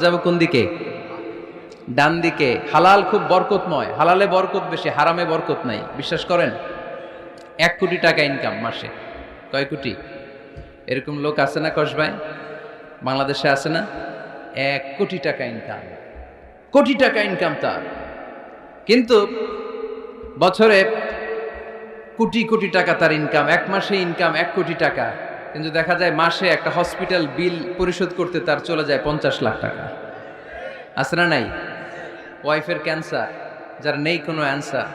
যাব কোন দিকে? ডান দিকে। হালাল খুব বরকতময়, হালালে বরকত বেশি, হারামে বরকত নাই। বিশ্বাস করেন? 1 কোটি টাকা ইনকাম মাসে। কয় কোটি? এরকম লোক আছে না কসবায়? বাংলাদেশে আছে না? 1 কোটি টাকা ইনকাম, কোটি টাকা ইনকাম তার, কিন্তু বছরে কোটি কোটি টাকা তার ইনকাম, 1 মাসে ইনকাম 1 কোটি টাকা, কিন্তু দেখা যায় মাসে একটা হসপিটাল বিল পরিশোধ করতে তার চলে যায় 50 লাখ টাকা। আছে না নাই? ওয়াইফের ক্যান্সার, যার নেই কোনো অ্যান্সার,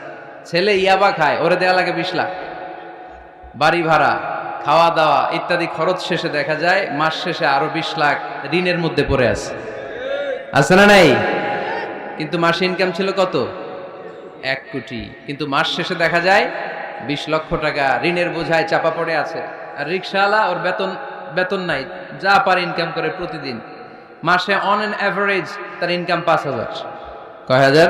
ছেলে ইয়াবা খায়, ওরে দেয়া লাগে 20 লাখ, বাড়ি ভাড়া, খাওয়া দাওয়া ইত্যাদি খরচ শেষে দেখা যায় মাস শেষে আরো 20 লাখ ঋণের মধ্যে পড়ে আছে। আছে না নাই? কিন্তু মাসে ইনকাম ছিল কত? 1 কোটি, কিন্তু মাস শেষে দেখা যায় 20 লক্ষ টাকা ঋণের বোঝায় চাপা পড়ে আছে। আর রিক্সাওয়ালা, ওর বেতন নাই, যা পারে ইনকাম করে প্রতিদিন, মাসে অন অ্যান অ্যাভারেজ তার ইনকাম 5,000। কয় হাজার?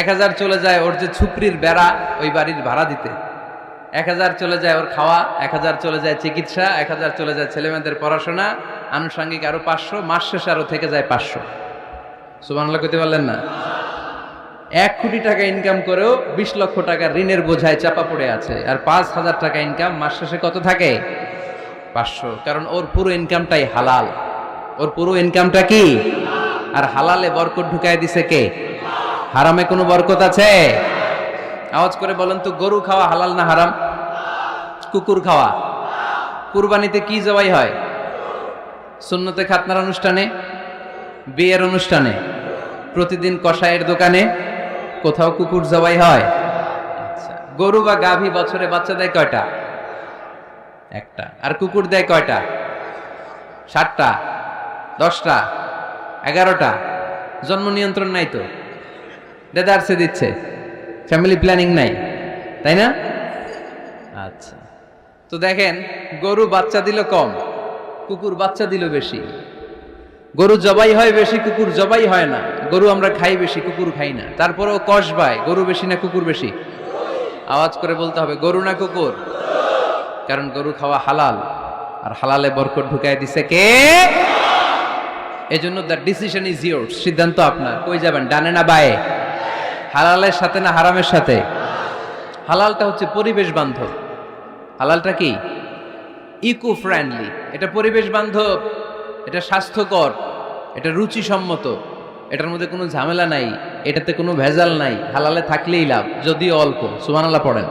1,000 চলে যায় ওর যে ছুপড়ির বেড়া ওই বাড়ির ভাড়া দিতে, 1,000 চলে যায় ওর খাওয়া, 1,000 চলে যায় চিকিৎসা, 1,000 চলে যায় ছেলেমেয়েদের পড়াশোনা, আনুষঙ্গিক আরো 500, মাস শেষে আরো থেকে যায় 500। সুবহানাল্লাহ কইতে পারলেন না? 1 কোটি টাকা ইনকাম করেও 20 লক্ষ টাকা ঋণের বোঝায় চাপা পড়ে আছে। আর 5,000 টাকা ইনকাম, মাস শেষে কত থাকে? 500। কারণ ওর পুরো ইনকামটাই হালাল। ওর পুরো ইনকামটা কি? আর হালালে বরকত ঢুকায় দিছে কে? হারামে কোনো বরকত আছে? আওয়াজ করে বলেন তো, গরু খাওয়া হালাল না হারাম? কুকুর খাওয়া? কুরবানিতে কি জবাই হয়? সুন্নতে খাতনার অনুষ্ঠানে, বিয়ের অনুষ্ঠানে, প্রতিদিন কসাইয়ের দোকানে, কোথাও কুকুর জবাই হয়? আচ্ছা, গরু বা গাভী বছরে বাচ্চা দেয় কয়টা? একটা। আর কুকুর দেয় কয়টা? 7টা, 10টা, 11টা। জন্ম নিয়ন্ত্রণ নাই তো, দেদারসে দিচ্ছে, ফ্যামিলি প্ল্যানিং নাই, তাই না? আচ্ছা, তো দেখেন, গরু বাচ্চা দিল কম, কুকুর বাচ্চা দিল বেশি। গরু জবাই হয় বেশি, কুকুর জবাই হয় না। গরু আমরা খাই বেশি, কুকুর খাই না। তারপরেও কসবায় গরু বেশি না কুকুর বেশি? আওয়াজ করে বলতে হবে, গরু না কুকুর? কারণ গরু খাওয়া হালাল, আর হালালে বরকত ঢুকায় দিছে কে? এজন্য দ্য ডিসিশন ইজ ইয়োরস, সিদ্ধান্ত আপনার। কই যাবেন, ডানে না বায়ে? হালালের সাথে না হারামের সাথে? হালালটা হচ্ছে পরিবেশ বান্ধব। হালালটা কি? Eco friendly. এটা পরিবেশ বান্ধব, এটা স্বাস্থ্যকর, এটা রুচিসম্মত, এটার মধ্যে কোনো ঝামেলা নাই, এটাতে কোনো ভেজাল নাই। হালালে থাকলেই লাভ, যদিও অল্প। সুবহানাল্লাহ পড়েন।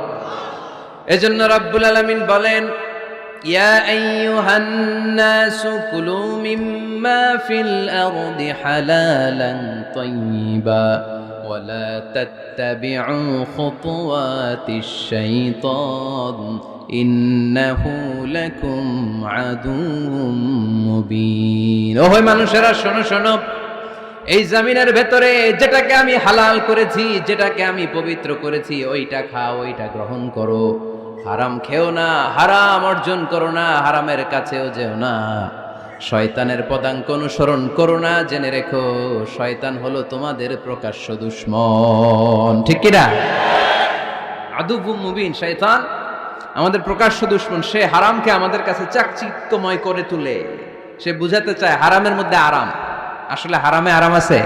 এজন্য রাব্বুল আলামিন বলেন, ইয়া আইয়ুহান নাসু কুলু মিম্মা ফিল আরদি হালালান তাইয়্যিবা ওয়া লা তাত্তাবিউ খুতুওয়াতিশ শাইতান ইন্নাহু লাকুম আদুউম মুবিন। ওহে মানুষেরা, শোনো শোনো, এই জমিনের ভেতরে যেটাকে আমি হালাল করেছি, যেটাকে আমি পবিত্র করেছি, ওইটা খাও, ওইটা গ্রহণ করো। হারাম খেও না, হারাম অর্জন করো না, হারামের কাছেও যেও না। শয়তানের পদাঙ্ক অনুসরণ করো না। জেনে রেখো, শয়তান হলো তোমাদের প্রকাশ্য দুশমন। ঠিক কিনা? আদুউম মুবিন। শয়তান আমাদের প্রকাশ্য দুশমন। সে হারামকে আমাদের কাছে চাকচিক্যময় করে তুলে। সে বুঝাতে চায় হারামের মধ্যে আরাম, আসলে হারামে আরাম আছে,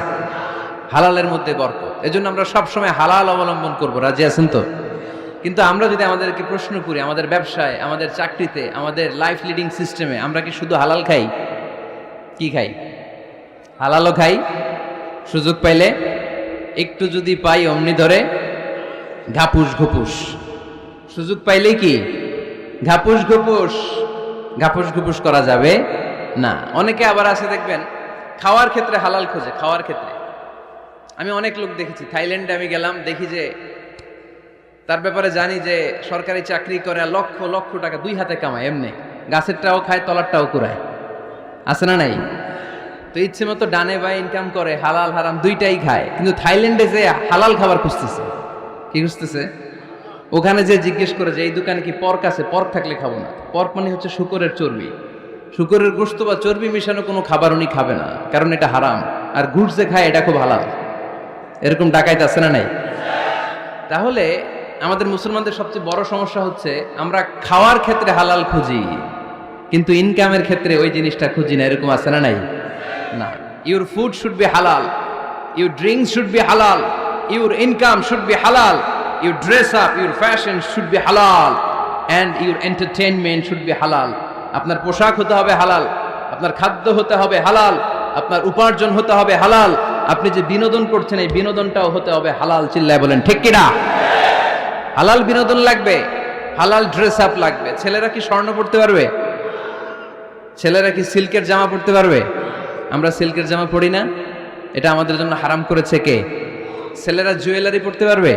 হালালের মধ্যে বরকত। এজন্য আমরা সবসময় হালাল অবলম্বন করব। রাজি আছেন তো? কিন্তু আমরা যদি আমাদেরকে প্রশ্ন করি, আমাদের ব্যবসায়, আমাদের চাকরিতে, আমাদের লাইফ লিডিং সিস্টেমে আমরা কি শুধু হালাল খাই? কি খাই? হালালও খাই, সুযোগ পাইলে একটু যদি পাই অমনি ধরে ঘাপুস ঘুপুস। সুযোগ পাইলেই কি ঘাপুস ঘুপুস? ঘাপুস ঘুপুস করা যাবে না। অনেকে আবার আছে দেখবেন, খাওয়ার ক্ষেত্রে হালাল খোঁজে। খাওয়ার ক্ষেত্রে আমি অনেক লোক দেখেছি। থাইল্যান্ডে আমি গেলাম, দেখি যে তার ব্যাপারে জানি যে সরকারি চাকরি করে, লক্ষ লক্ষ টাকা 2 হাতে কামায়, এমনি গাছেরটাও খায়, তলারটাও কুড়ায়। আছে না নাই? তো ইচ্ছে মতো ডানে বায়ে ইনকাম করে, হালাল হারাম দুইটাই খায়। কিন্তু থাইল্যান্ডে যে হালাল খাবার খুঁজতেছে। কি খুঁজতেছে? ওখানে যে জিজ্ঞেস করে যে এই দোকানে কি পর্ক আছে? পর্ক থাকলে খাবো না। পর্ক মানে হচ্ছে শুকরের চর্বি। শুকরের গোশত বা চর্বি মিশানো কোনো খাবার উনি খাবে না, কারণ এটা হারাম। আর ঘুষ যে খায় এটা খুব হালাল। এরকম ডাকাইতে আছে না নাই? তাহলে আমাদের মুসলমানদের সবচেয়ে বড় সমস্যা হচ্ছে আমরা খাওয়ার ক্ষেত্রে হালাল খুঁজি, কিন্তু ইনকামের ক্ষেত্রে ওই জিনিসটা খুঁজি না। এরকম আছে না নাই? না। Your food should be halal. Your drinks should be halal. Your income should be halal. Your dress up, your fashion should be halal. And your entertainment should be halal. আপনার পোশাক হতে হবে হালাল, আপনার খাদ্য হতে হবে হালাল, আপনার উপার্জন হতে হবে হালাল, আপনি যে বিনোদন করছেন এই বিনোদনটাও হতে হবে হালাল। চিল্লায় বলেন ঠিক কিনা? হালাল বিনোদন লাগবে, হালাল ড্রেস আপ লাগবে। ছেলেরা কি স্বর্ণ পড়তে পারবে? ছেলেরা কি সিল্কের জামা পড়তে পারবে? আমরা সিল্কের জামা পরি না, এটা আমাদের জন্য হারাম করেছে কে? ছেলেরা জুয়েলারি পড়তে পারবে?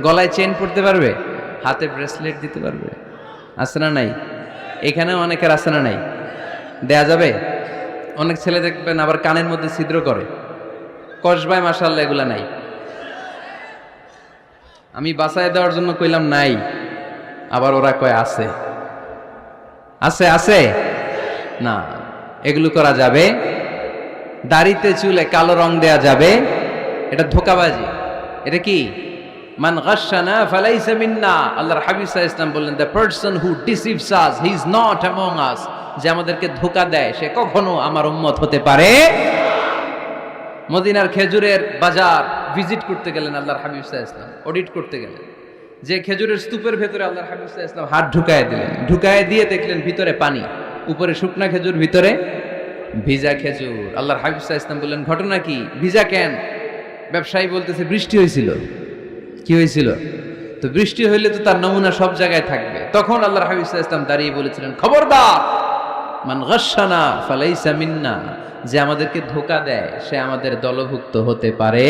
গলায় চেন পড়তে পারবে? হাতে ব্রেসলেট দিতে পারবে? আছে না নাই? এখানেও অনেকের আছে না নাই? দেয়া যাবে? অনেক ছেলে দেখবেন আবার কানের মধ্যে ছিদ্র করে, কসবায় মাশাআল্লাহ এগুলা নাই। আমি বাঁচায় দেওয়ার জন্য কইলাম নাই, আবার ওরা কয় আছে। আছে আছে না, এগুলো করা যাবে? দাড়িতে চুলে কালো রং দেয়া যাবে? এটা ধোঁকাবাজি। এটা কি? মান গাশশানা ফালাইসা মিন্না। আল্লাহর হাবিব সাল্লাল্লাহু আলাইহি ওয়াসাল্লাম বললেন, the person who deceives us he is not among আস। যে আমাদেরকে ধোঁকা দেয় সে কখনো আমার উম্মত হতে পারে। মদিনার খেজুরের বাজার ভিজিট করতে গেলেন আল্লাহর হাবিব সাল্লাল্লাহু আলাইহি ওয়াসাল্লাম, অডিট করতে গেলেন। যে খেজুরের স্তূপের ভেতরে আল্লাহর হাবিব সাল্লাল্লাহু আলাইহি ওয়াসাল্লাম হাত ঢুকায় দিলেন, ঢুকায় দিয়ে দেখলেন ভিতরে পানি, উপরে শুকনা খেজুর, ভিতরে ভিজা খেজুর। আল্লাহর হাবিব সাল্লাল্লাহু আলাইহি ওয়াসাল্লাম বললেন, ঘটনা কি? ভিজা কেন? ব্যবসায়ী বলতেছে, বৃষ্টি হয়েছিল। কি হয়েছিল? তো বৃষ্টি হইলে তো তার নমুনা সব জায়গায় থাকবে। তখন আল্লাহর হাবিব সাল্লাল্লাহু আলাইহি ওয়াসাল্লাম দাঁড়িয়ে বলেছিলেন, খবরদার, মান গাশশানা ফালাইসা মিন্না। যে আমাদেরকে ধোঁকা দেয় সে আমাদের দলভুক্ত হতে পারে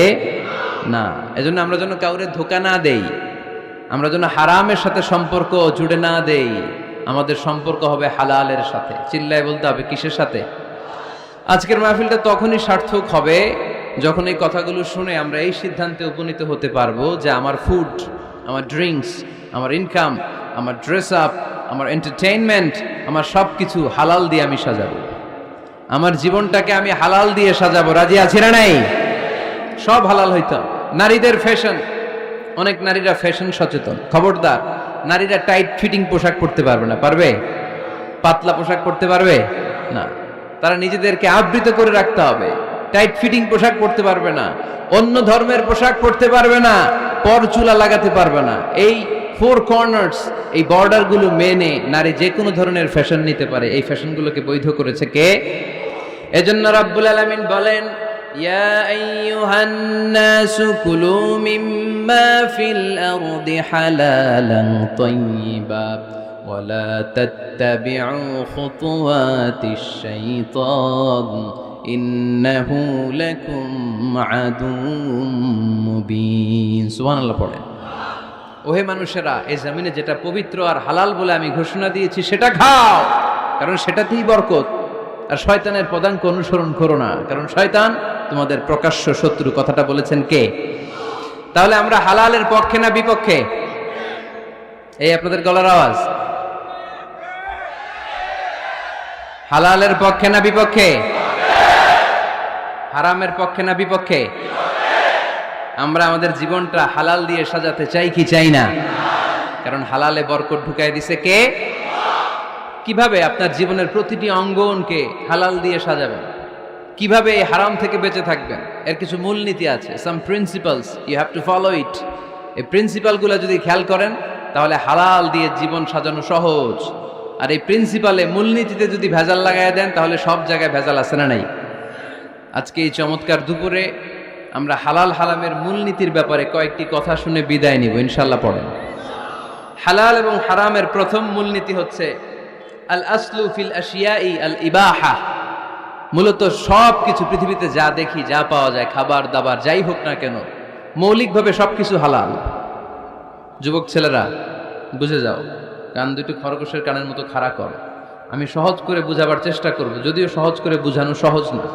না। এজন্য আমরা যেন কাউরে ধোঁকা না দেই, আমরা যেন হারামের সাথে সম্পর্ক জুড়ে না দেই। আমাদের সম্পর্ক হবে হালালের সাথে। চিল্লায় বলতে হবে কিসের সাথে? আজকের মাহফিলটা তখনই সার্থক হবে যখন এই কথাগুলো শুনে আমরা এই সিদ্ধান্তে উপনীত হতে পারবো যে আমার ফুড, আমার ড্রিঙ্কস, আমার ইনকাম, আমার ড্রেস আপ, আমার এন্টারটেইনমেন্ট, আমার সব কিছু হালাল দিয়ে আমি সাজাবো। আমার জীবনটাকে আমি হালাল দিয়ে সাজাবো। রাজি আছি না নাই? সব হালাল হইতো। নারীদের ফ্যাশন, অনেক নারীরা ফ্যাশন সচেতন। খবরদার, নারীরা টাইট ফিটিং পোশাক পরতে পারবে না। পারবে? পাতলা পোশাক পরতে পারবে না। তারা নিজেদেরকে আবৃত করে রাখতে হবে। টাইট ফিটিং পোশাক পরতে পারবে না, অন্য ধর্মের পোশাক পরতে পারবে না, পরচুলা লাগাতে পারবে না। এই ফোর কর্নার্স, এই বর্ডারগুলো মেনে নারী যে কোনো ধরনের ফ্যাশন নিতে পারে। এই ফ্যাশনগুলোকে বৈধ করেছে কে? এজন্য রাব্বুল আলামিন বলেন, ইয়া আইয়ুহান নাসু কুলু মিম্মা ফিল আরদি হালালান তাইয়্যিবা ওয়ালা তাত্তাবিউ খুতুওয়াতিশ শাইতান ইন্নাহু লাকুম আদুউম মুবিন। সুবহানাল্লাহ পড়েন। ওহে মানুষেরা, এই জমিনে যেটা পবিত্র আর হালাল বলে আমি ঘোষণা দিয়েছি সেটা খাও, কারণ সেটাতেই বরকত। আর শয়তানের পদাঙ্ক অনুসরণ করো না, কারণ শয়তান তোমাদের প্রকাশ্য শত্রু। কথাটা বলেছেন কে? তাহলে আমরা হালালের পক্ষে না বিপক্ষে? এই আপনাদের গলার আওয়াজ। হালালের পক্ষে না বিপক্ষে? হারামের পক্ষে না বিপক্ষে? আমরা আমাদের জীবনটা হালাল দিয়ে সাজাতে চাই কি চাই না? কারণ হালালে বরকত ঢুকাই দিছে কে? কিভাবে আপনার জীবনের প্রতিটি অঙ্গনকে হালাল দিয়ে সাজাবেন? কিভাবে এই হারাম থেকে বেঁচে থাকবেন? এর কিছু মূলনীতি আছে, some principles, you have to follow it. এই প্রিন্সিপালগুলো যদি খেয়াল করেন তাহলে হালাল দিয়ে জীবন সাজানো সহজ। আর এই প্রিন্সিপালে, মূলনীতিতে যদি ভেজাল লাগাই দেন তাহলে সব জায়গায় ভেজাল আছে না নাই? আজকে এই চমৎকার দুপুরে আমরা হালাল হারামের মূলনীতির ব্যাপারে কয়েকটি কথা শুনে বিদায় নিব ইনশাআল্লাহ। পড়েন। হালাল এবং হারামের প্রথম মূলনীতি হচ্ছে আল আসলু ফিল আশিয়াই আল ইবাহা। মূলত সব কিছু পৃথিবীতে যা দেখি, যা পাওয়া যায়, খাবার দাবার যাই হোক না কেন, মৌলিকভাবে সবকিছু হালাল। যুবক ছেলেরা বুঝে যাও, কান দুটো খরগোশের কানের মতো খাড়া কর। আমি সহজ করে বুঝাবার চেষ্টা করব, যদিও সহজ করে বুঝানো সহজ না।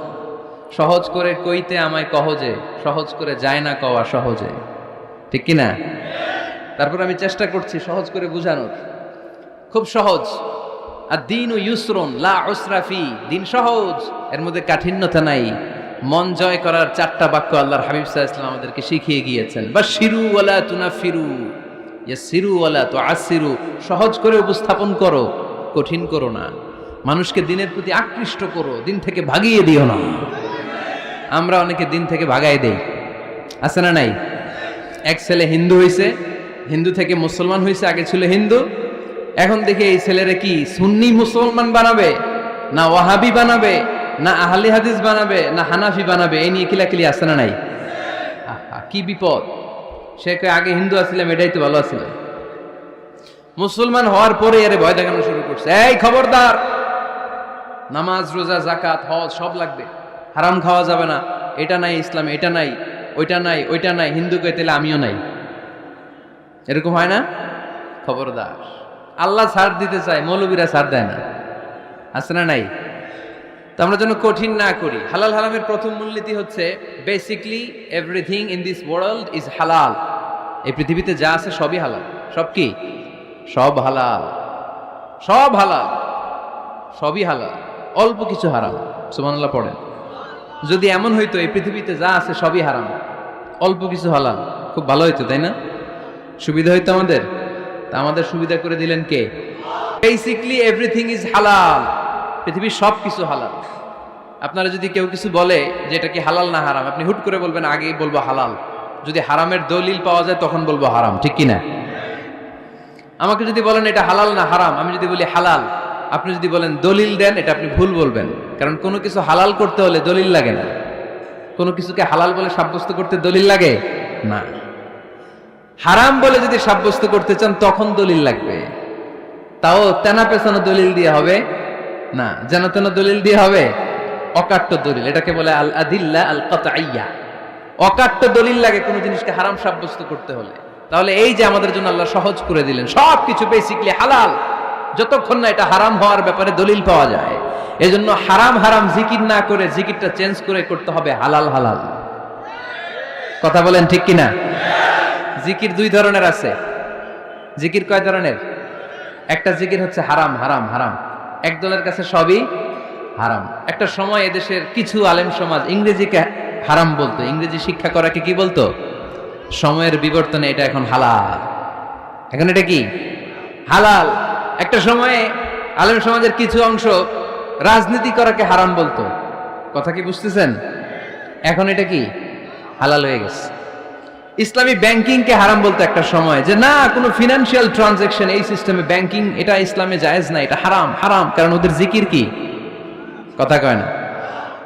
সহজ করে কইতে আমায় কহজে, সহজ করে যায় না কওয়া সহজে, ঠিক কি না? তারপর আমি চেষ্টা করছি সহজ করে বুঝানোর। খুব সহজ। আর দিন ও ইউসরুন লা উসরা ফি। দিন সহজ, এর মধ্যে কাঠিন্যতা নাই। মন জয় করার 4টা বাক্য আল্লাহর হাবিব সাল্লাল্লাহু আলাইহি ওয়াসাল্লাম আমাদেরকে শিখিয়ে গিয়েছেন। বাশিরু ওয়ালা তুনাফিরু, ইয়াসিরু ওয়ালা তুআসিরু। সহজ করে উপস্থাপন করো, কঠিন করো না। মানুষকে দিনের প্রতি আকৃষ্ট করো, দিন থেকে ভাগিয়ে দিও না। আমরা অনেকে দিন থেকে ভাগাই দেই, আছে না নাই? এক ছেলে হিন্দু হইছে, হিন্দু থেকে মুসলমান হইছে, আগে ছিল হিন্দু, এখন দেখে এই ছেলেরা কি সুন্নি মুসলমান বানাবে, না ওয়াহাবি বানাবে, না আহলে হাদিস বানাবে, না হানাফি বানাবে, এই নিয়ে কিলাকিলি আছে না নাই? কি বিপদ! সে আগে হিন্দু আসছিলাম, এটাই তো ভালো আসছিলাম। মুসলমান হওয়ার পরে এর ভয় দেখানো শুরু করছে, এই খবরদার, নামাজ রোজা জাকাত হজ সব লাগবে, হারাম খাওয়া যাবে না, এটা নাই ইসলামে, এটা নাই, ওইটা নাই, ওইটা নাই, হিন্দু কে তাহলে আমিও নাই, এরকম হয় না? খবরদার, আল্লাহ ছাড় দিতে চায়, মৌলবীরা ছাড় দেয় না, আছে না নাই? তো আমরা যেন কঠিন না করি। হালাল হারামের প্রথম মূলনীতি হচ্ছে basically everything in this world is হালাল। এই পৃথিবীতে যা আছে সবই হালাল। সব কি? সব হালাল, সব হালাল, সবই হালাল, অল্প কিছু হারাম। সুবহানাল্লাহ পড়েন। যদি এমন হইতো এই পৃথিবীতে যা আছে সবই হারাম, অল্প কিছু হালাল, খুব ভালো হইতো, তাই না? সুবিধা হইতো আমাদের। তা আমাদের সুবিধা করে দিলেন কে? বেসিকলি এভরিথিং ইজ হালাল, পৃথিবীর সব কিছু হালাল। আপনারা যদি কেউ কিছু বলে যে এটা কি হালাল না হারাম, আপনি হুট করে বলবেন আগেই বলবো হালাল, যদি হারামের দলিল পাওয়া যায় তখন বলবো হারাম, ঠিক কিনা? আমাকে যদি বলেন এটা হালাল না হারাম, আমি যদি বলি হালাল, আপনি যদি বলেন দলিল দেন, এটা আপনি ভুল বলবেন। কারণ কোনো কিছু হালাল করতে হলে দলিল লাগে না। কোনো কিছুকে হালাল বলে সাব্যস্ত করতে দলিল লাগে না। হারাম বলে যদি সাব্যস্ত করতে চান তখন দলিল লাগবে, তাও তেনা পেছানো দলিল দিয়ে হবে না, যেন তেন দলিল দিয়ে হবে, অকাট্য দলিল, এটাকে বলে আল আদিল্লা আল কাতঈয়া। অকাট্য দলিল লাগে কোনো জিনিসকে হারাম সাব্যস্ত করতে হলে। তাহলে এই যে আমাদের জন্য আল্লাহ সহজ করে দিলেন, সব কিছু বেসিকলি হালাল, যতক্ষণ না এটা হারাম হওয়ার ব্যাপারে দলিল পাওয়া যায়। এজন্য হারাম হারাম জিকির না করে জিকিরটা চেঞ্জ করে করতে হবে হালাল হালাল। কথা বলেন ঠিক কিনা? জিকির দুই ধরনের আছে। জিকির কয় ধরনের? একটা জিকির হচ্ছে হারাম হারাম হারাম, একদলের কাছে সবই হারাম। একটা সময় এদেশের কিছু আলেম সমাজ ইংরেজিকে হারাম বলতো, ইংরেজি শিক্ষা করাকে কি বলতো? সময়ের বিবর্তনে এটা এখন হালাল। এখন এটা কি হালাল। একটা সময়ে আলেম সমাজের কিছু অংশ রাজনীতি করাকে হারাম বলতো, কথা কি বুঝতেছেন? এখন এটা কি হালাল হয়ে গেছে। ইসলামী ব্যাংকিং কে হারাম বলতো একটা সময়, যে না কোনো ফিনান্সিয়াল ট্রানজাকশন এই সিস্টেমে ব্যাংকিং এটা ইসলামে জায়েজ না, এটা হারাম হারাম, কারণ ওদের জিকির কি? কথা কয় না?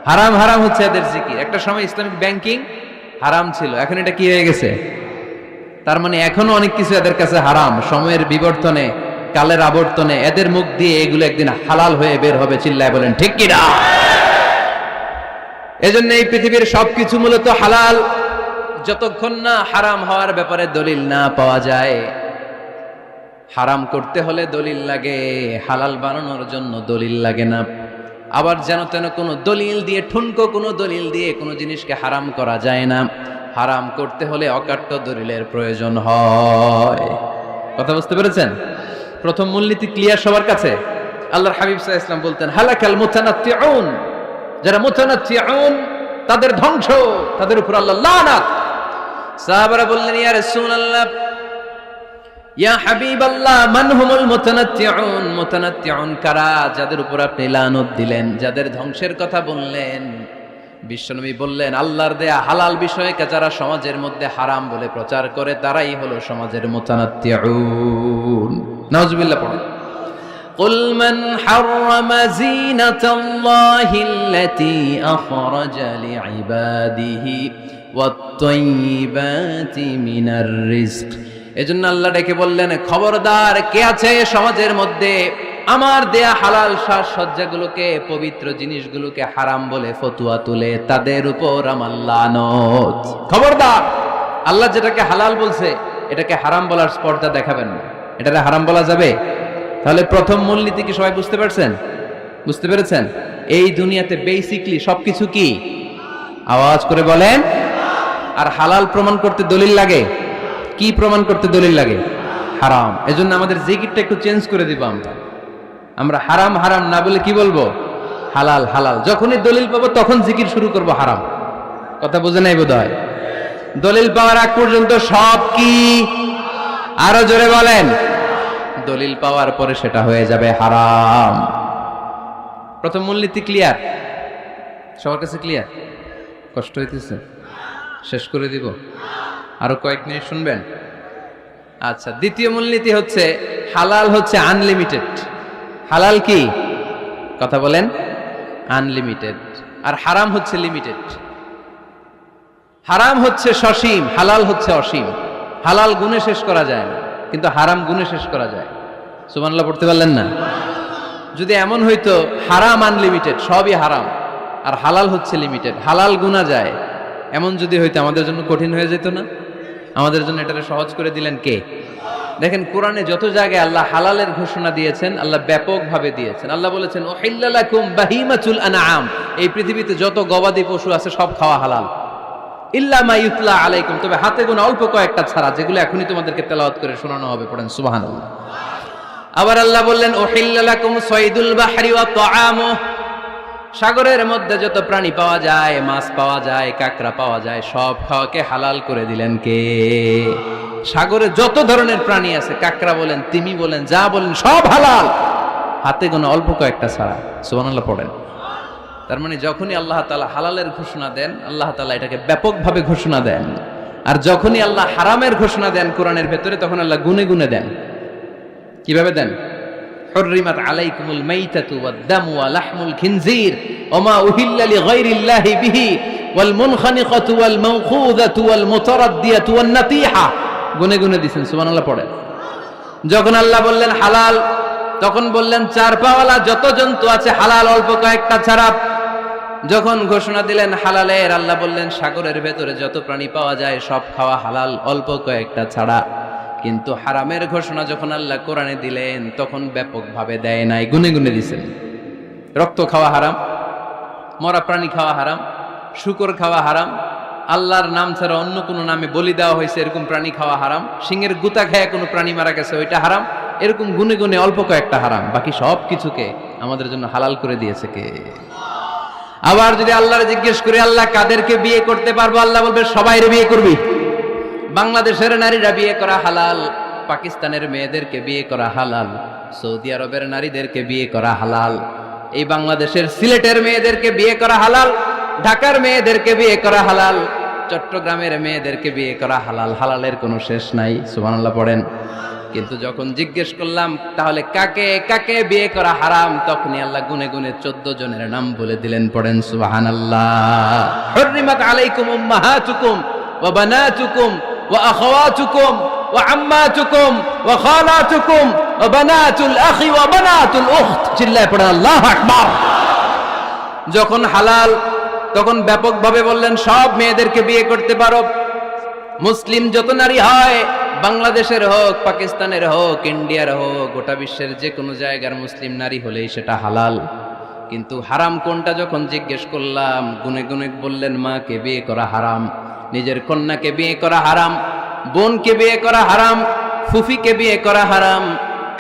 হারাম হারাম হচ্ছে এদের জিকির। একটা সময় ইসলামিক ব্যাংকিং হারাম ছিল, এখন এটা কি হয়ে গেছে? তার মানে এখনো অনেক কিছু এদের কাছে হারাম। সময়ের বিবর্তনে, কালের আবর্তনে এদের মুখ দিয়ে এগুলো একদিন হালাল হয়ে বের হবে। চিল্লায় বলেন ঠিক কি না? এজন্য এই পৃথিবীর সবকিছু মূলত হালাল, যতক্ষণ না হারাম হওয়ার ব্যাপারে দলিল না পাওয়া যায়। হারাম করতে হলে দলিল লাগে, হালাল বানানোর জন্য দলিল লাগে না। আবার যেন তেন কোনো দলিল দিয়ে, ঠুনকো কোনো দলিল দিয়ে কোনো জিনিসকে হারাম করা যায় না। হারাম করতে হলে অকাট্য দলিলের প্রয়োজন হয়। কথা বুঝতে পেরেছেন? প্রথম মূলনীতি ক্লিয়ার সবার কাছে? আল্লাহর হাবিব সাল্লাল্লাহু আলাইহি ওয়াসাল্লাম বলতেন হালাকাল মুতানাত্তিউন, যারা মুতানাত্তিউন তাদের ধ্বংস, তাদের উপর আল্লাহ লানাত। সাহাবারা বললেন ইয়া রাসূলুল্লাহ, ইয়া হাবিবাল্লাহ, মান হুমুল মুতানাত্তিউন? মুতানাত্তিউন কারা, যাদের উপর আপনি লানত দিলেন, যাদের ধ্বংসের কথা বললেন? বিশ্বনবী বললেন আল্লাহর দেয়া হালাল বিষয়কে যারা সমাজের মধ্যে হারাম বলে প্রচার করে তারাই হলো সমাজের মুতানাত্তিউন। নাউজুবিল্লাহ পড়ুন। قل من حرم زينة الله التي أخرج لعباده والطيبات من الرزق। এজন্য আল্লাহ ডেকে বললেন খবরদার, কে আছে সমাজের মধ্যে আমার দেয়া হালাল সাজসজ্জাগুলোকে, পবিত্র জিনিসগুলোকে হারাম বলে ফতুয়া তুলে, তাদের উপর আমার লানত। খবরদার, আল্লাহ যেটাকে হালাল বলছে এটাকে হারাম বলার স্পর্ধা দেখাবেন না। এটাকে হারাম বলা যাবে? তাহলে প্রথম মূলনীতি কি সবাই বুঝতে পারছেন? বুঝতে পেরেছেন? এই দুনিয়াতে বেসিকলি সবকিছু কি? আওয়াজ করে বলেন। আর হালাল প্রমাণ করতে দলিল লাগে। কি প্রমাণ করতে দলিল লাগে? হারাম। এজন্য আমাদের জিকিরটা একটু চেঞ্জ করে দিব। আমরা হারাম হারাম না বলে কি বলবো? হালাল হালাল। যখনই দলিল পাবো তখন জিকির শুরু করব হারাম। কথা বুঝে নাই বোধহয়? দলিল পাওয়ার আগ পর্যন্ত সব কি? আরো জোরে বলেন। দলিল পাওয়ার পরে সেটা হয়ে যাবে হারাম। প্রথম মূলনীতি ক্লিয়ার? সবার কাছে ক্লিয়ার? কষ্ট হইতেছে? শেষ করে দিব? আরো কয়েক মিনিট শুনবেন? আচ্ছা, দ্বিতীয় মূলনীতি হচ্ছে হালাল হচ্ছে আনলিমিটেড। হালাল কি? কথা বলেন। আনলিমিটেড। আর হারাম হচ্ছে লিমিটেড। হারাম হচ্ছে সসীম, হালাল হচ্ছে অসীম। হালাল গুণে শেষ করা যায় না, কিন্তু হারাম গুণে শেষ করা যায়। সুবহানাল্লাহ পড়তে পারলেন না? যদি এমন হইতো হারাম আনলিমিটেড, সবই হারাম, আর হালাল হচ্ছে লিমিটেড, হালাল গুণা যায়, এমন যদি হইতো আমাদের জন্য কঠিন হয়ে যেত না? আমাদের জন্য এটাকে সহজ করে দিলেন কে? দেখেন কোরআনে যত জায়গায় আল্লাহ হালালের ঘোষণা দিয়েছেন, আল্লাহ ব্যাপকভাবে দিয়েছেন। আল্লাহ বলেছেন উহিল্লা লাকুম বাহিমাতুল আনআম, এই পৃথিবীতে যত গবাদি পশু আছে সব খাওয়া হালাল, ইল্লা মা ইউতলা আলাইকুম, তবে হাতে গোনা অল্প কয়েকটা ছাড়া, যেগুলো এখনই তোমাদেরকে তেলাওয়াত করে শোনানো হবে। পড়েন সুবহানাল্লাহ। আবার আল্লাহ বললেন উহিল্লা লাকুম সাইদুল বাহরি ওয়া তাআমু, সাগরের মধ্যে যত প্রাণী পাওয়া যায়, মাছ পাওয়া যায়, কাঁকড়া পাওয়া যায়, সব খাওয়াকে হালাল করে দিলেন কে? সাগরে যত ধরনের প্রাণী আছে, কাঁকড়া বলেন, তিমি বলেন, যা বলেন, সব হালাল, হাতে গোনা অল্প কয়েকটা ছাড়া। সুবহানাল্লাহ পড়েন। তার মানে যখনই আল্লাহ তাআলা হালালের ঘোষণা দেন, আল্লাহ তাআলা এটাকে ব্যাপকভাবে ঘোষণা দেন। আর যখনই আল্লাহ হারামের ঘোষণা দেন কোরআনের ভেতরে, তখন আল্লাহ গুনে গুনে দেন। কিভাবে দেন? হুররিমাত আলাইকুমুল মাইতাতু ওয়াদ-দামু ওয়া লাহমুল খিনজির ওয়া মা উহিল্লা লিগাইরিল্লাহি বিহি ওয়াল মুনখানিকাতু ওয়াল মাওখুযাতু ওয়াল মুতারাদ্দিয়াতু ওয়ান নাতিহা, গুনে গুনে দিয়েছেন। সুবহানাল্লাহ পড়েন। যখন আল্লাহ বললেন হালাল, তখন বললেন চার পাওয়ালা যত জন্তু আছে হালাল, অল্প কয়েকটা ছাড়া। যখন ঘোষণা দিলেন হালালের, আল্লাহ বললেন সাগরের ভেতরে যত প্রাণী পাওয়া যায় সব খাওয়া হালাল, অল্প কয়েকটা ছাড়া। কিন্তু হারামের ঘোষণা যখন আল্লাহ কোরআনে দিলেন, তখন ব্যাপকভাবে দেয় নাই, গুনে গুনে দিয়েছেন। রক্ত খাওয়া হারাম, মরা প্রাণী খাওয়া হারাম, শূকর খাওয়া হারাম, আল্লাহর নাম ছাড়া অন্য কোনো নামে বলি দেওয়া হয়েছে এরকম প্রাণী খাওয়া হারাম, সিংহের গুতা খেয়ে কোনো প্রাণী মারা গেছে ওইটা হারাম। এরকম গুনে গুনে অল্প কয়েকটা হারাম, বাকি সব কিছুকে আমাদের জন্য হালাল করে দিয়েছে কে? আবার যদি আল্লাহর জিজ্ঞেস করি আল্লাহ কাদেরকে বিয়ে করতে পারবো, আল্লাহ বলবে সবাইরে বিয়ে করবি। বাংলাদেশের নারীরা বিয়ে করা হালাল, পাকিস্তানের মেয়েদেরকে বিয়ে করা হালাল, সৌদি আরবের নারীদেরকে বিয়ে করা হালাল, এই বাংলাদেশের সিলেটের মেয়েদেরকে বিয়ে করা হালাল, ঢাকার মেয়েদেরকে বিয়ে করা হালাল, চট্টগ্রামের মেয়েদেরকে বিয়ে করা হালাল। হালালের কোনো শেষ নাই। সুবহানাল্লাহ পড়েন। কিন্তু যখন জিজ্ঞেস করলাম তাহলে কাকে কাকে বিয়ে করা হারাম, তখনই আল্লাহ গুনে গুনে 14 জনের নাম বলে দিলেন। পড়েন সুবহানাল্লাহ। হুররিমাত আলাইকুম উম্মাহাতুকুম ওয়া বানাতুকুম ওয়া আখাওয়াতুকুম ওয়া আম্মাতুকুম ওয়া খালাতুকুম ওয়া বানাতুল আখি ওয়া বানাতুল উখত। চিল্লায় পড়েন আল্লাহু আকবার। যখন হালাল, তখন ব্যাপকভাবে বললেন সব মেয়েদেরকে বিয়ে করতে পারো। মুসলিম যত নারী হয়, বাংলাদেশের হোক, পাকিস্তানের হোক, ইন্ডিয়ার হোক, গোটা বিশ্বের যে কোনো জায়গার মুসলিম নারী হলেই সেটা হালাল। কিন্তু হারাম কোনটা যখন জিজ্ঞেস করলাম, গুনে গুনে বললেন মাকে বিয়ে করা হারাম, নিজের কন্যাকে বিয়ে করা হারাম, বোনকে বিয়ে করা হারাম, ফুফিকে বিয়ে করা হারাম,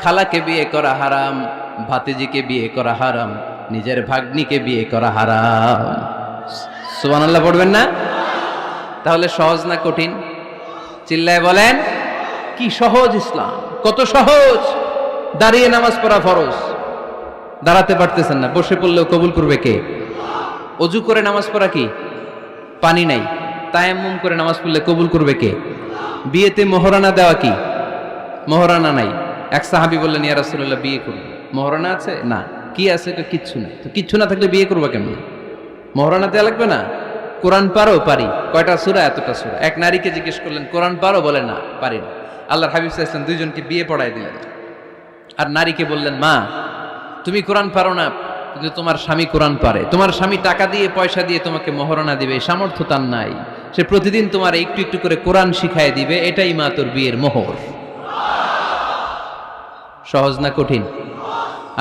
খালাকে বিয়ে করা হারাম, ভাতিজিকে বিয়ে করা হারাম, নিজের ভাগ্নিকে বিয়ে করা হারাম। সুবহানাল্লাহ পড়বেন না? তাহলে সহজ না কঠিন? চিল্লায় বলেন। কি সহজ ইসলাম, কত সহজ। দাঁড়িয়ে নামাজ পড়া ফরজ, দাঁড়াতে পারতেছেন না, বসে পড়লেও কবুল করবে কে? অজু করে নামাজ পড়া কি? পানি নাই, তায়াম্মুম করে নামাজ পড়লে কবুল করবে কে? বিয়েতে মোহরানা দেওয়া কি? মোহরানা নাই। এক সাহাবী বললেন ইয়া রাসূলুল্লাহ বিয়ে করব, মোহরানা আছে? না। কি আছে? কিচ্ছু না। তো কিচ্ছু না থাকলে বিয়ে করবো কেমন? মোহরানা দেওয়া লাগবে না? কোরআন পারো? পারি। কয়টা সূরা? এতটা সূরা। এক নারীকে জিজ্ঞেস করলেন কোরআন পারো? বলে না, পারি না। আল্লাহর হাবিব সাল্লাল্লাহু আলাইহি ওয়াসাল্লাম দুইজনকে বিয়ে পড়ায় দিলেন। আর নারীকে বললেন মা তুমি কোরআন পারো না, কিন্তু তোমার স্বামী কোরআন পারে, তোমার স্বামী টাকা দিয়ে পয়সা দিয়ে তোমাকে মোহরানা দিবে, সামর্থ্য তার নাই, সে প্রতিদিন তোমার একটু একটু করে কোরআন শিখায় দিবে, এটাই মা তোর বিয়ের মোহর। সহজ না কঠিন?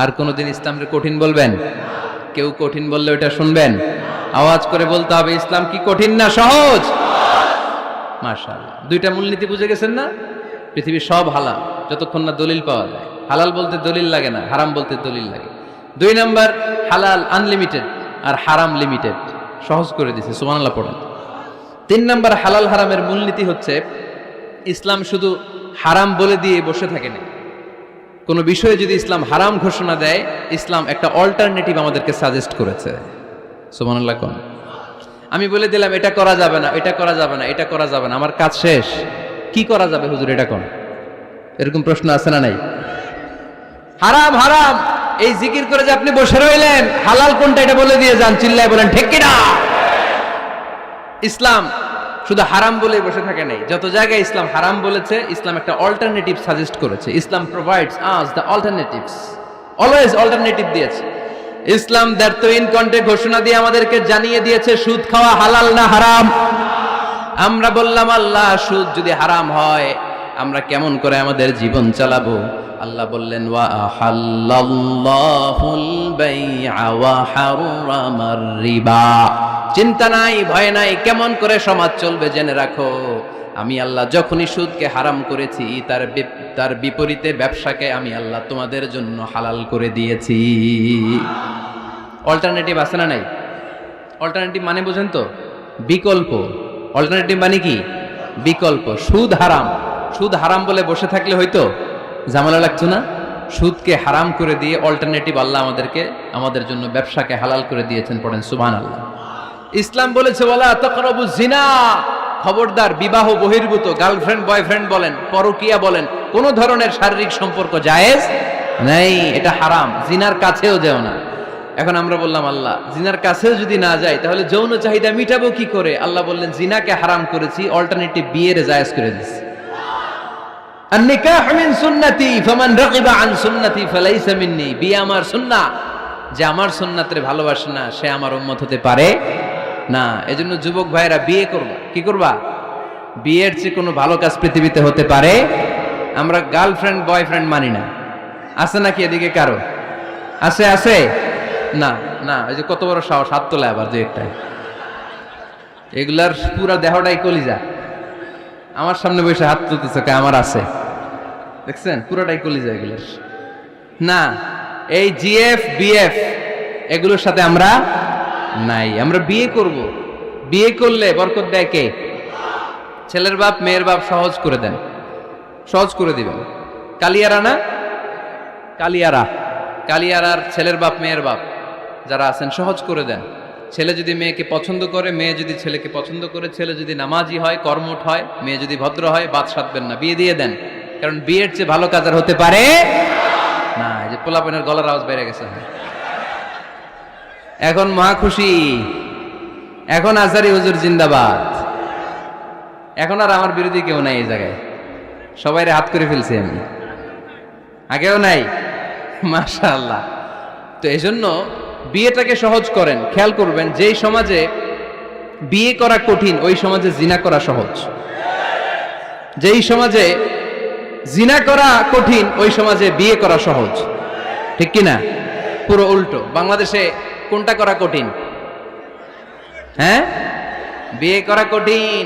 আর কোনোদিন ইসলামকে কঠিন বলবেন? কেউ কঠিন বললে ওটা শুনবেন? আওয়াজ করে বলতে হবে ইসলাম কি কঠিন না সহজ? মাশাআল্লাহ। দুইটা মূলনীতি বুঝে গেছেন না? পৃথিবীর সব হালাল যতক্ষণ না দলিল পাওয়া যায়। হালাল বলতে দলিল লাগে না, হারাম বলতে দলিল লাগে। 2 নাম্বার, হালাল আনলিমিটেড আর হারাম লিমিটেড। সহজ করে দিয়েছে। সুবহানাল্লাহ পড়েন। 3 নাম্বার, হালাল হারামের মূলনীতি হচ্ছে ইসলাম শুধু হারাম বলে দিয়ে বসে থাকে না। কোনো বিষয়ে যদি ইসলাম হারাম ঘোষণা দেয়, ইসলাম একটা অল্টারনেটিভ আমাদেরকে সাজেস্ট করেছে। সুবহানাল্লাহ কোন। আমি বলে দিলাম এটা করা যাবে না, এটা করা যাবে না, এটা করা যাবে না, আমার কাজ শেষ, কি করা যাবে হুজুর এটা কোন? এরকম প্রশ্ন আছে না নাই? হারাম হারাম এই জিকির করে যে আপনি বসে রইলেন, হালাল কোনটা এটা বলে দিয়ে যান, চিল্লায় বলেন ঠিক কিনা। ইসলাম শুধু হারাম বলে বসে থাকে নাই, যত জায়গায় ইসলাম হারাম বলেছে ইসলাম একটা অল্টারনেটিভ সাজেস্ট করেছে। Islam provides us the alternatives, always alternative দিয়েছে। ইসলাম দ্ব্যর্থহীন কণ্ঠে ঘোষণা দিয়ে আমাদেরকে জানিয়ে দিয়েছে সুদ খাওয়া হালাল না হারাম। আমরা বললাম আল্লাহ সুদ যদি হারাম হয় আমরা কেমন করে আমাদের জীবন চালাবো? আল্লাহ বললেন ওয়া আহাল্লাল্লাহুল বাই'a ওয়া হারামার রিবা। চিন্তা নাই, ভয় নাই, কেমন করে সমাজ চলবে জেনে রাখো। আমি আল্লাহ যখনই সুদকে হারাম করেছি তার বিপরীতে ব্যবসাকে আমি আল্লাহ তোমাদের জন্য হালাল করে দিয়েছি। অল্টারনেটিভ আছে না নাই? অল্টারনেটিভ মানে বুঝেন তো? বিকল্প। অল্টারনেটিভ মানে কি? বিকল্প। সুদ হারাম, সুদ হারাম বলে বসে থাকলে হয়তো ঝামেলা লাগতো না। সুদকে হারাম করে দিয়ে অল্টারনেটিভ আল্লাহ আমাদের জন্য ব্যবসাকে হালাল করে দিয়েছেন। পড়েন সুবহানাল্লাহ। ইসলাম বলেছে ওয়ালা তাকরাবুজ জিনা, খবরদার বিবাহ বহির্ভূত গার্লফ্রেন্ড বয়ফ্রেন্ড বলেন, পরকীয়া বলেন, কোন ধরনের শারীরিক সম্পর্ক জায়েজ নাই, এটা হারাম। জিনার কাছেও যেও না। এখন আমরা বললাম আল্লাহ জিনার কাছেও যদি না যাই তাহলে যৌন চাহিদা মিটাবো কি করে? আল্লাহ বললেন জিনাকে হারাম করেছি, অল্টারনেটিভ বিয়ের জায়েজ করে দিয়েছি। আন-নিকাহ মিন সুন্নতি ফামান রাগিবা আন সুন্নতি ফালাইসা মিন্নি। বিয়ে আমার সুন্নাহ, যে আমার সুন্নাতের ভালোবাসে না সে আমার উম্মত হতে পারে না। এজন্য যুবক ভাইরা বিয়ে করবা। কি করবা? বিয়ের চেয়ে কোনো ভালো কাজ পৃথিবীতে হতে পারে? আমরা গার্লফ্রেন্ড বয়ফ্রেন্ড মানি না। আছে নাকি এদিকে কারো? আছে? আছে না? না, ওই যে কত বড় সাহস, হাত তোলে আবার যে একটা। এগুলার পুরা দেহটাই কলিজা। আমার সামনে বসে হাত তুলতেছে কে আমার আছে, দেখছেন? পুরোটাই কলিজা এগুলার। না, এই জিএফ বিএফ এগুলোর সাথে আমরা নাই। আমরা বিয়ে করব। বিয়ে করলে বরকত দেয় কে? ছেলের বাপ মেয়ের বাপ সহজ করে দেন, সহজ করে দিবেন। কালিয়ারা না, কালিয়ারার ছেলের বাপ মেয়ের বাপ যারা আছেন সহজ করে দেন। ছেলে যদি মেয়েকে পছন্দ করে, মেয়ে যদি ছেলেকে পছন্দ করে, ছেলে যদি নামাজি হয়, কর্মঠ হয়, মেয়ে যদি ভদ্র হয়, বাদ সাধবেন না, বিয়ে দিয়ে দেন। কারণ বিয়ের চেয়ে ভালো কাজ আর হতে পারে না। এই যে পোলাপানের গলার আওয়াজ বেড়ে গেছে। এখন মহা খুশি, এখন আজারি হুজুর জিন্দাবাদ। এখন আর আমার বিরোধী কেউ নাই এই জায়গায়, সবাই হাত করে ফেলছি আমি, আগেও নাই। মাশাআল্লাহ। তো এই জন্য বিয়েটাকে সহজ করেন। খেয়াল করবেন যেই সমাজে বিয়ে করা কঠিন ওই সমাজে জিনা করা সহজ, যেই সমাজে জিনা করা কঠিন ওই সমাজে বিয়ে করা সহজ। ঠিক কিনা? পুরো উল্টো। বাংলাদেশে কোনটা করা কঠিন? হ্যাঁ, বিয়ে করা কঠিন।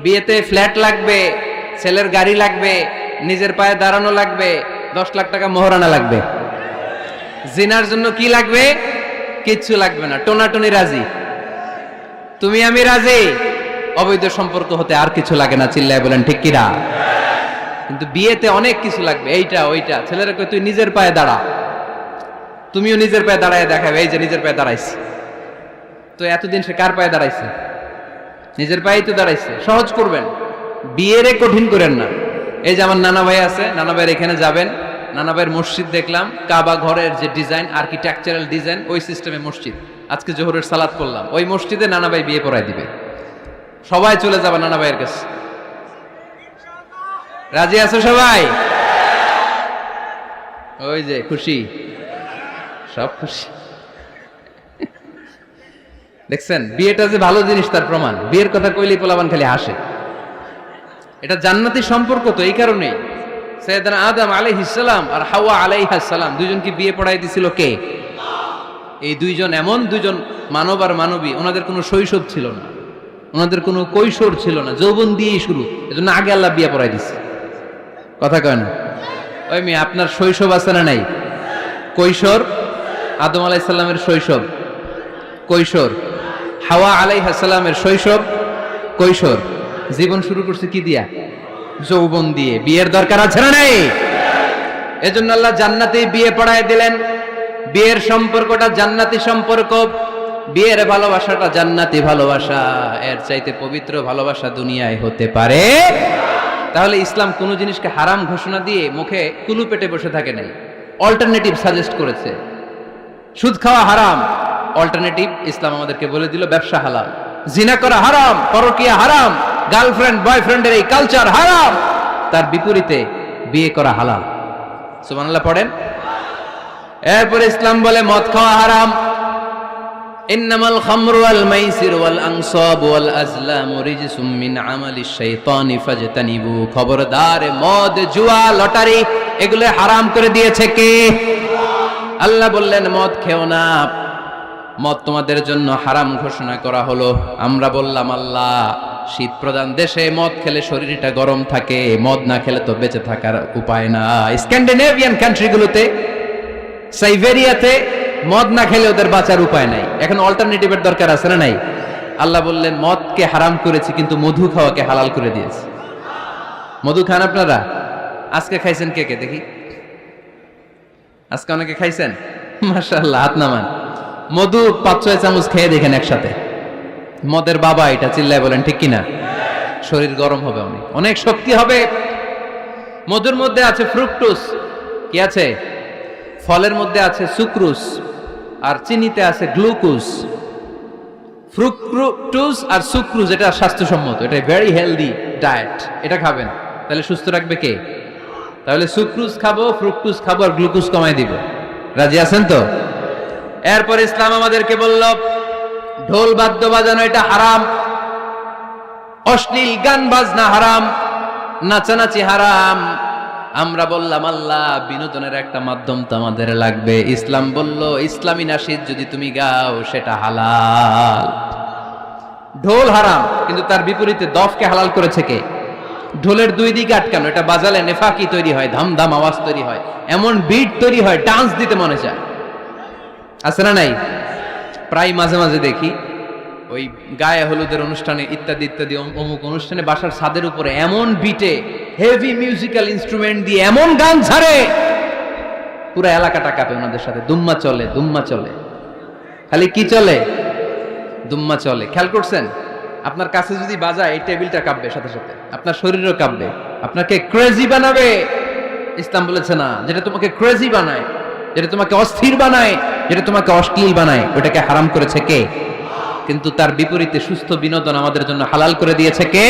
বিয়েতে ফ্ল্যাট লাগবে, ছেলের গাড়ি লাগবে, নিজের পায়ে দাঁড়ানো লাগবে, 10 লাখ টাকা মোহরানা লাগবে। জিনার জন্য কি লাগবে? কিচ্ছু লাগবে না, টোনাটুনি রাজি, তুমি আমি রাজি, অবৈধ সম্পর্ক হতে আর কিছু লাগে না। চিল্লায় বলেন ঠিক কিনা? কিন্তু বিয়েতে অনেক কিছু লাগবে, এইটা ওইটা। ছেলেরা কই তুই নিজের পায়ে দাঁড়া, তুমিও নিজের পায়ে দাঁড়ায় দেখাবে, এই যে নিজের পায়ে দাঁড়াইছে। তো এতদিন সে কার পায়ে দাঁড়াইছে? নিজের পায়েই তো দাঁড়াইছে। সহজ করবেন, বিয়েরে কঠিন করেন না। এই যে আমার নানা ভাই আছে, নানা ভাইয়ের এখানে যাবেন, নানা ভাইয়ের মসজিদ দেখলাম, কাবা ঘরের যে ডিজাইন, আর্কিটেকচারাল ডিজাইন, ওই সিস্টেমে মসজিদ। আজকে জোহরের সালাত করলাম, ওই মসজিদে নানা ভাই বিয়ে পড়ায় দিবে। সবাই চলে যাবে নানা ভাইয়ের কাছে। রাজি আছো সবাই? ওই যে খুশি, সব খুশি। দেখছেন বিয়েটা যে ভালো জিনিস তার প্রমাণ। বিয়ের কথা কইলেই পোলাবান খালি হাসে। এটা জান্নাতি সম্পর্ক। তো এই কারণেই সাইয়েদনা আদম আলাইহিস সালাম আর হাওয়া আলাইহাস সালাম দুইজনকে বিয়ে পড়াই দিছিল কে? এই দুইজন এমন দুইজন মানব আর মানবী, ওনাদের কোনো শৈশব ছিল না, ওনাদের কোনো কৈশোর ছিল না, যৌবন দিয়েই শুরু। এজন্য আগে আল্লাহ বিয়ে পড়াই দিছে। কথা কয় না? ওই মেয়ে আপনার শৈশব আছে না নাই? কৈশোর আদম আলাইহিস সালামের শৈশব, কৈশোর হাওয়া আলাইহিস সালামের শৈশব, কৈশোর। জীবন শুরু করছে কি দিয়া? যৌবন দিয়ে। বিয়ের দরকার আছে না নাই? এজন্য আল্লাহ জান্নাতেই বিয়ে পড়ায় দিলেন। বিয়ের সম্পর্কটা জান্নাতি সম্পর্ক। বিয়ের ভালোবাসাটা জান্নাতি ভালোবাসা, এর চাইতে পবিত্র ভালোবাসা দুনিয়ায় হতে পারে? তাহলে ইসলাম কোনো জিনিসকে হারাম ঘোষণা দিয়ে মুখে কুলু পেটে বসে থাকে নাই, অল্টারনেটিভ সাজেস্ট করেছে। সুদ খাওয়া হারাম, অল্টারনেটিভ ইসলাম আমাদেরকে বলে দিল ব্যবসা হালাল। জিনা করা হারাম, পরকিয়া হারাম, গার্লফ্রেন্ড বয়ফ্রেন্ডের এই কালচার হারাম, তার বিপরীতে বিয়ে করা হালাল। সুবহানাল্লাহ পড়েন। এরপর ইসলাম বলে মদ খাওয়া হারাম। ইন্নামাল খামরু ওয়াল মাইসির ওয়াল আনসাব ওয়াল আজলামু রিজসুম মিন আমালিশ শাইতানি ফাজতানিবু। খবরদার, মদ, জুয়া, লটারি এগুলো হারাম করে দিয়েছে কে? আল্লাহ বললেন মদ খেও না, মদ তোমাদের জন্য হারাম ঘোষণা করা হলো। আমরা বললাম আল্লাহ, শীত প্রধান দেশে মদ খেলে শরীরটা গরম থাকে, মদ না খেলে তো বেঁচে থাকার উপায় না। স্ক্যান্ডিনেভিয়ান কান্ট্রিগুলোতে, সাইবেরিয়াতে মদ না খেলে ওদের বাঁচার উপায় নাই। এখন অল্টারনেটিভের দরকার আছে না নাই? আল্লাহ বললেন মদকে হারাম করেছি, কিন্তু মধু খাওয়াকে হালাল করে দিয়েছি। মধু খান আপনারা? আজকে খাইছেন কে কে দেখি? আজকে অনেকে খাইছেন? মাশাআল্লাহ, হাত নামান। মধু 5-6 চামচ খেয়ে দেখেন একসাথে। মদের বাবা এটা, চিল্লায় বলেন ঠিক কিনা? শরীর গরম হবে, অনেক অনেক শক্তি হবে। মধুর মধ্যে আছে ফ্রুকটোজ, কি আছে? ফলের মধ্যে আছে সুক্রোজ, আর চিনিতে আছে গ্লুকোজ। ফ্রুকটোজ আর সুক্রোজ এটা স্বাস্থ্যসম্মত, এটা ভেরি হেলদি ডায়েট। এটা খাবেন, তাহলে সুস্থ রাখবে কে? তাহলে সুক্রোজ খাবো, ফ্রুকটোজ খাবো, আর গ্লুকোজ কমাই দিব। রাজি আছেন তো? এরপর ইসলাম আমাদেরকে বলল ঢোল বাদ্য বাজানো এটা হারাম, অশ্লীল গান বাজনা হারাম, নাচানাচি হারাম। আমরা বললাম আল্লাহ, বিনোদনের একটা মাধ্যম তো আমাদের লাগবে। ইসলাম বলল ইসলামী নাশিদ যদি তুমি গাও সেটা হালাল। ঢোল হারাম, কিন্তু তার বিপরীতে দফকে হালাল করেছে কে? ঢোলের দুই দিকে আটকানো, এটা বাজালে নেফাকি তৈরি হয়, ধামধাম আওয়াজ তৈরি হয়, এমন বিট তৈরি হয়, ডান্স দিতে মনে চায়। আছে না নাই? প্রায় মাঝে মাঝে দেখি ওই গায়ে হলুদের অনুষ্ঠানে ইত্যাদি ইত্যাদি অমুক অনুষ্ঠানে বাসার ছাদের উপরে এমন বিটে হেভি মিউজিক্যাল ইনস্ট্রুমেন্ট দিয়ে এমন গান ছাড়ে, পুরো এলাকাটা কাঁপে ওনাদের সাথে। দুম্মা চলে, দুম্মা চলে, খালি কি চলে? দুম্মা চলে। খেয়াল করছেন? আপনার কাছে যদি বাজায় এই টেবিলটা কাঁপবে, সাথে সাথে আপনার শরীরও কাঁপবে, আপনাকে ক্রেজি বানাবে। ইসলাম বলেছে না, যেটা তোমাকে ক্রেজি বানায়, যেটা তোমাকে অস্থির বানায়, যেটা তোমাকে অশ্লীল বানায়, ওটাকে হারাম করেছে কে? কিন্তু তার বিপরীতে সুস্থ বিনোদন আমাদের জন্য হালাল করে দিয়েছে কে?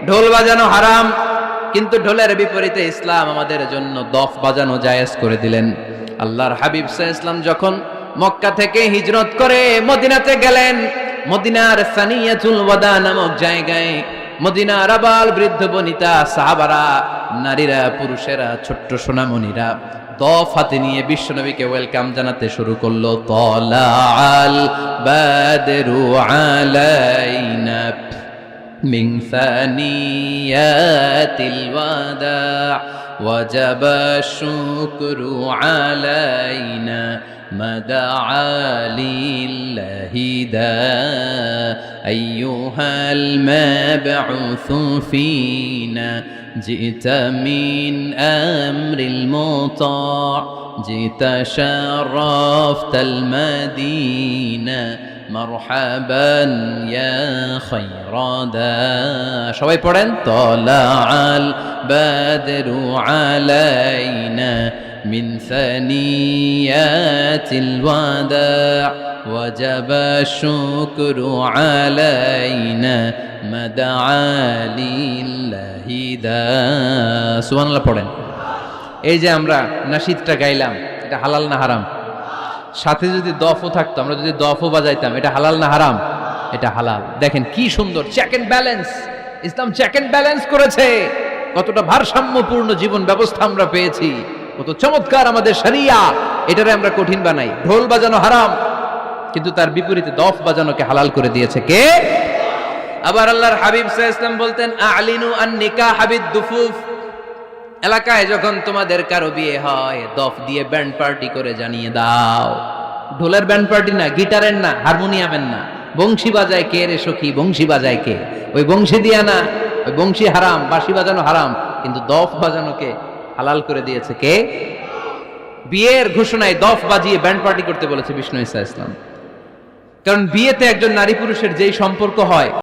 ঢোল বাজানো হারাম, কিন্তু ঢোলের বিপরীতে ইসলাম আমাদের জন্য দফ বাজানো জায়েজ করে দিলেন। আল্লাহর হাবিব সাল্লাল্লাহু আলাইহি ওয়াসাল্লাম যখন মক্কা থেকে হিজরত করে মদিনাতে গেলেন, মদিনার সানিয়াতুল ওয়াদা নামক জায়গায় মদিনার আবাল বৃদ্ধ বনিতা, সাহাবারা, নারীরা, পুরুষেরা, ছোট্ট সোনামণিরা দফ হাতে নিয়ে বিশ্বনবীকে ওয়েলকাম জানাতে শুরু করলো। তালাআল বাদরু আলাইনা মিন সানিয়াতিল ওয়াদা ওয়াজাবা শুকরু আলাইনা মাদআ লিল্লাহি দা আইয়ুহাল মাবউসু ফিনা جئت من أمر المطاع جئت شرفت المدينة مرحبا يا خير دا সবাই পড়েন طلع البدر علينا من ثنيات الوداع وجب الشكر علينا مدعا لله دا সুবহানাল্লাহ পড়েন। এই যে আমরা নাশিদটা গাইলাম, এটা হালাল না হারাম? সাথে যদি দফও থাকতো, আমরা যদি দফও বাজাইতাম, এটা হালাল না হারাম? এটা হালাল। দেখেন কি সুন্দর চেক এন্ড ব্যালেন্স, ইসলাম চেক এন্ড ব্যালেন্স করেছে। কতটা ভারসাম্যপূর্ণ জীবন ব্যবস্থা আমরা পেয়েছি, কত চমৎকার আমাদের শরিয়া। এটারে আমরা কঠিন বানাই। ঢোল বাজানো হারাম, কিন্তু তার বিপরীতে দফ বাজানোকে হালাল করে দিয়েছে কে? আবার আল্লাহর হাবিব সাল্লাল্লাহু আলাইহি ওয়াসাল্লাম বলতেন আ'লিনু আন-নিকাহ বিদ-দুফুফ। এলাকায় যখন তোমাদের কারো বিয়ে হয়, দফ দিয়ে ব্যান্ড পার্টি করে জানিয়ে দাও। ঢোলের ব্যান্ড পার্টি না, গিটারের না, হারমোনিয়ামের না। বংশী বাজায় কে রে সখী? বংশী বাজায় কে? ওই বংশী দিয়া না, ওই বংশী হারাম, বাঁশি বাজানো হারাম, কিন্তু দফ বাজানোকে হালাল করে দিয়েছে কে? বিয়ের ঘোষণায় দফ বাজিয়ে ব্যান্ড পার্টি করতে বলেছে বিষ্ণু ঈসা ইসলাম। কারণ বিয়েতে একজন নারী পুরুষের যেই সম্পর্ক হয়